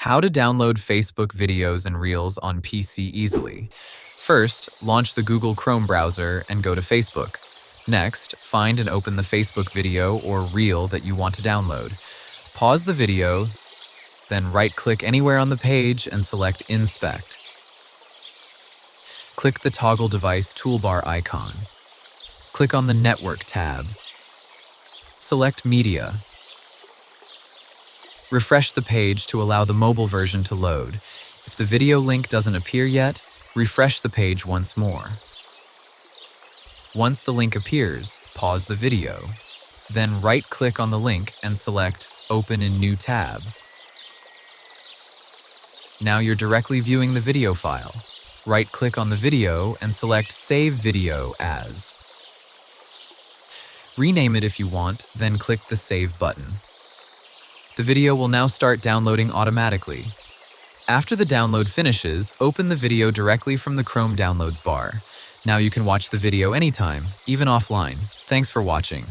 How to download Facebook videos and Reels on PC easily. First, launch the Google Chrome browser and go to Facebook. Next, find and open the Facebook video or Reel that you want to download. Pause the video, then right-click anywhere on the page and select Inspect. Click the Toggle Device toolbar icon. Click on the Network tab. Select Media. Refresh the page to allow the mobile version to load. If the video link doesn't appear yet, refresh the page once more. Once the link appears, pause the video. Then right-click on the link and select Open in New tab. Now you're directly viewing the video file. Right-click on the video and select Save Video As. Rename it if you want, then click the Save button. The video will now start downloading automatically. After the download finishes, open the video directly from the Chrome Downloads bar. Now you can watch the video anytime, even offline. Thanks for watching.